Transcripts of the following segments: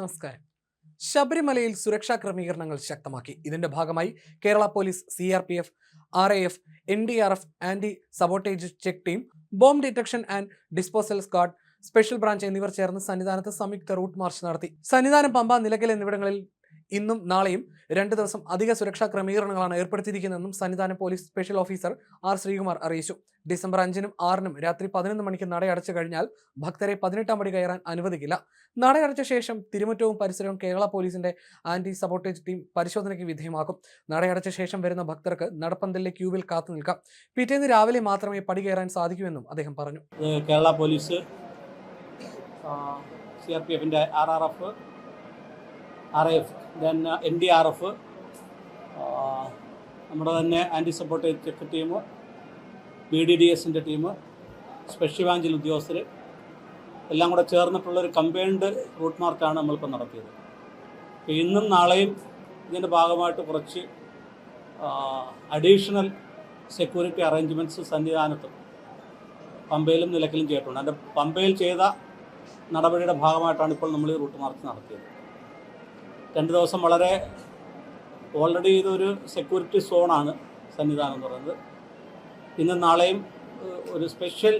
നമസ്കാരം. ശബരിമലയിൽ സുരക്ഷാ ക്രമീകരണങ്ങൾ ശക്തമാക്കി. ഇതിന്റെ ഭാഗമായി Kerala police, CRPF, RAF, NDRF, anti sabotage check team, bomb detection and disposal squad, special branch എന്നിവർ ചേർന്ന് സന്നിധാനത്ത് സംയുക്ത റൂട്ട് മാർച്ച് നടത്തി. സന്നിധാനം, പമ്പ, നിലയ്ക്കൽ എന്നിവിടങ്ങളിൽ ഇന്നും നാളെയും 2 ദിവസം അധിക സുരക്ഷാ ക്രമീകരണങ്ങളാണ് ഏർപ്പെടുത്തിയിരിക്കുന്നതെന്നും Sannidhanam police special officer R. Sreekumar അറിയിച്ചു. ഡിസംബർ 5-നും 6-നും രാത്രി 11 മണിക്ക് നടയടച്ചു കഴിഞ്ഞാൽ ഭക്തരെ 18-ാം പടി കയറാൻ അനുവദിക്കില്ല. നടയടച്ച ശേഷം തിരുമുറ്റവും പരിസരവും കേരള പോലീസിന്റെ ആന്റി സബോട്ടേജ് ടീം പരിശോധനയ്ക്ക് വിധേയമാക്കും. നടയടച്ച ശേഷം വരുന്ന ഭക്തർക്ക് നടപ്പന്തലിലെ ക്യൂവിൽ കാത്തു നിൽക്കാം. പിറ്റേന്ന് രാവിലെ മാത്രമേ പടി കയറാൻ സാധിക്കൂവെന്നും അദ്ദേഹം പറഞ്ഞു. കേരള പോലീസ്, CRPFന്റെ RRF, RAF, NDRF, നമ്മുടെ തന്നെ ആൻറ്റി സപ്പോർട്ടേജ് ചെക്ക് ടീം, BDDSൻ്റെ ടീം, സ്പെഷ്യൽ ബ്രാഞ്ചിൽ ഉദ്യോഗസ്ഥർ എല്ലാം കൂടെ ചേർന്നിട്ടുള്ളൊരു കമ്പൈൻഡ് റൂട്ട് മാർച്ചാണ് നമ്മളിപ്പോൾ നടത്തിയത്. ഇന്നും നാളെയും ഇതിൻ്റെ ഭാഗമായിട്ട് കുറച്ച് അഡീഷണൽ സെക്യൂരിറ്റി അറേഞ്ച്മെൻറ്റ്സ് സന്നിധാനത്തും പമ്പയിലും നിലയ്ക്കലും ചെയ്തിട്ടുണ്ട്. അതിൻ്റെ പമ്പയിൽ ചെയ്ത നടപടിയുടെ ഭാഗമായിട്ടാണ് ഇപ്പോൾ നമ്മൾ ഈ റൂട്ട് മാർച്ച് നടത്തിയത്. 2 ദിവസം വളരെ ഓൾറെഡി ഇതൊരു സെക്യൂരിറ്റി സോണാണ് സന്നിധാനം എന്ന് പറയുന്നത്. ഇന്നും നാളെയും ഒരു സ്പെഷ്യൽ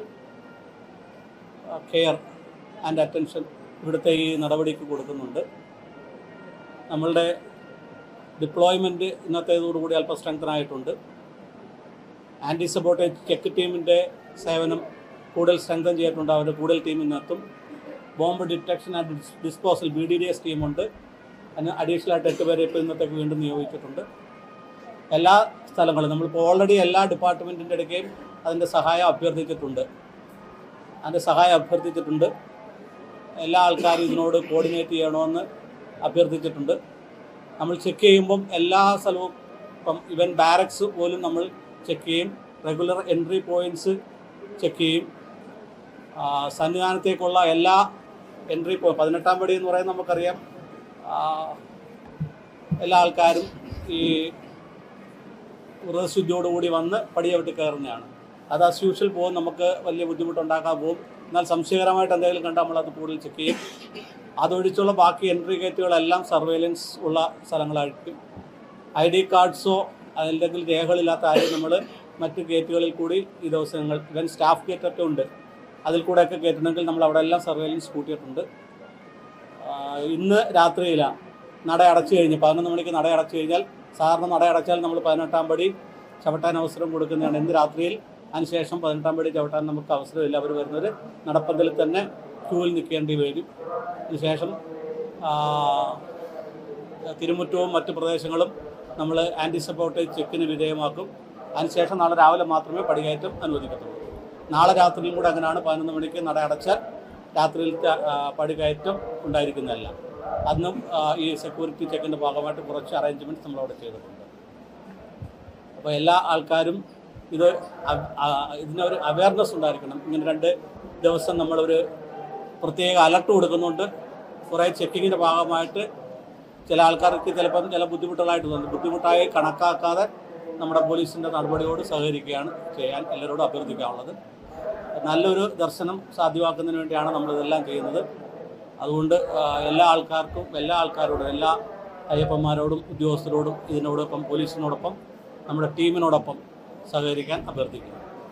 കെയർ ആൻഡ് അറ്റൻഷൻ ഇവിടുത്തെ ഈ നടപടിക്ക് കൊടുക്കുന്നുണ്ട്. നമ്മളുടെ ഡിപ്ലോയ്മെൻറ്റ് ഇന്നത്തേതോടുകൂടി അല്പം സ്ട്രെങ്തനായിട്ടുണ്ട്. ആൻറ്റി സബോട്ടേജ് ചെക്ക് ടീമിൻ്റെ സേവനം കൂടുതൽ സ്ട്രെങ്തൻ ചെയ്തിട്ടുണ്ട്. അവരുടെ കൂടുതൽ ടീം ഇന്നെത്തും. Bomb detection and disposal BDDS ടീമുണ്ട്. അതിന് അഡീഷണലായിട്ട് 8 പേരെ ഇപ്പോൾ ഇന്നത്തേക്ക് വീണ്ടും നിയോഗിച്ചിട്ടുണ്ട്. എല്ലാ സ്ഥലങ്ങളും നമ്മളിപ്പോൾ ഓൾറെഡി എല്ലാ ഡിപ്പാർട്ട്മെൻറ്റിൻ്റെ ഇടയ്ക്കും അതിൻ്റെ സഹായം അഭ്യർത്ഥിച്ചിട്ടുണ്ട്. എല്ലാ ആൾക്കാരും ഇതിനോട് കോർഡിനേറ്റ് ചെയ്യണമെന്ന് അഭ്യർത്ഥിച്ചിട്ടുണ്ട്. നമ്മൾ ചെക്ക് ചെയ്യുമ്പം എല്ലാ സ്ഥലവും ഇപ്പം ഇവൻ ബാരക്സ് പോലും നമ്മൾ ചെക്ക് ചെയ്യും. റെഗുലർ എൻട്രി പോയിൻറ്റ്സ് ചെക്ക് ചെയ്യും. സന്നിധാനത്തേക്കുള്ള എല്ലാ എൻട്രി 18-ാം പടി എന്ന് പറയുന്നത് നമുക്കറിയാം. എല്ലാ ആൾക്കാരും ഈ വ്രതശുദ്ധിയോടുകൂടി വന്ന് പടിയവിട്ട് കയറുന്നതാണ്. അത് ആസ് യൂഷ്വൽ പോകും. നമുക്ക് വലിയ ബുദ്ധിമുട്ടുണ്ടാക്കാൻ പോകും. എന്നാൽ സംശയകരമായിട്ട് എന്തെങ്കിലും കണ്ടാൽ നമ്മളത് കൂടുതൽ ചെക്ക് ചെയ്യും. അതൊഴിച്ചുള്ള ബാക്കി എൻട്രി ഗേറ്റുകളെല്ലാം സർവൈലൻസ് ഉള്ള സ്ഥലങ്ങളായിരിക്കും. ID കാർഡ്സോ അല്ലെങ്കിൽ രേഖകളില്ലാത്ത ആരും നമ്മൾ മറ്റ് ഗേറ്റുകളിൽ കൂടി ഈ ദിവസങ്ങൾ ഇവൻ സ്റ്റാഫ് ഗേറ്റൊക്കെ ഉണ്ട്, അതിൽ കൂടെയൊക്കെ കയറ്റണമെങ്കിൽ നമ്മൾ അവിടെ എല്ലാം സർവൈലൻസ് കൂട്ടിയിട്ടുണ്ട്. ഇന്ന് രാത്രിയിലാണ് നട അടച്ചു കഴിഞ്ഞ് 11 മണിക്ക് നട അടച്ചു കഴിഞ്ഞാൽ, സാധാരണ നട അടച്ചാൽ നമ്മൾ 18-ാം പടി ചവിട്ടാൻ അവസരം കൊടുക്കുന്നതാണ്. ഇന്ന് രാത്രിയിൽ അതിനുശേഷം 18-ാം പടി ചവിട്ടാൻ നമുക്ക് അവസരമില്ല. അവർ വരുന്നത് നടപ്പന്തലിൽ തന്നെ ക്യൂവിൽ നിൽക്കേണ്ടി വരും. അതിനുശേഷം തിരുമുറ്റവും മറ്റ് പ്രദേശങ്ങളും നമ്മൾ ആൻറ്റി സപ്പോർട്ടേജ് ചെക്കിന് വിധേയമാക്കും. അതിനുശേഷം നാളെ രാവിലെ മാത്രമേ പടികയറ്റം അനുവദിക്കത്തുള്ളൂ. നാളെ രാത്രിയും കൂടെ അങ്ങനെയാണ്. 11 മണിക്ക് നട അടച്ചാൽ രാത്രിയിലത്തെ പടികയറ്റം ഉണ്ടായിരിക്കുന്നതല്ല. അന്നും ഈ സെക്യൂരിറ്റി ചെക്കിൻ്റെ ഭാഗമായിട്ട് കുറച്ച് അറേഞ്ച്മെൻറ്റ്സ് നമ്മളവിടെ ചെയ്തിട്ടുണ്ട്. അപ്പോൾ എല്ലാ ആൾക്കാരും ഇതിനൊരു അവയർനെസ് ഉണ്ടായിരിക്കണം. ഇങ്ങനെ 2 ദിവസം നമ്മളൊരു പ്രത്യേക അലർട്ട് കൊടുക്കുന്നുണ്ട്. കുറേ ചെക്കിങ്ങിൻ്റെ ഭാഗമായിട്ട് ചില ആൾക്കാർക്ക് ചിലപ്പം ചില ബുദ്ധിമുട്ടുകളായിട്ട് തോന്നുന്നു. ബുദ്ധിമുട്ടായി കണക്കാക്കാതെ നമ്മുടെ പോലീസിൻ്റെ നടപടിയോട് സഹകരിക്കുകയാണ് ചെയ്യാൻ എല്ലാവരോടും അഭ്യർത്ഥിക്കാനുള്ളത്. നല്ലൊരു ദർശനം സാധ്യമാക്കുന്നതിന് വേണ്ടിയാണ് നമ്മളിതെല്ലാം ചെയ്യുന്നത്. അതുകൊണ്ട് എല്ലാ ആൾക്കാരോടും എല്ലാ അയ്യപ്പന്മാരോടും ഉദ്യോഗസ്ഥരോടും ഇതിനോടൊപ്പം പോലീസിനോടൊപ്പം നമ്മുടെ ടീമിനോടൊപ്പം സഹകരിക്കാൻ അഭ്യർത്ഥിക്കുന്നു.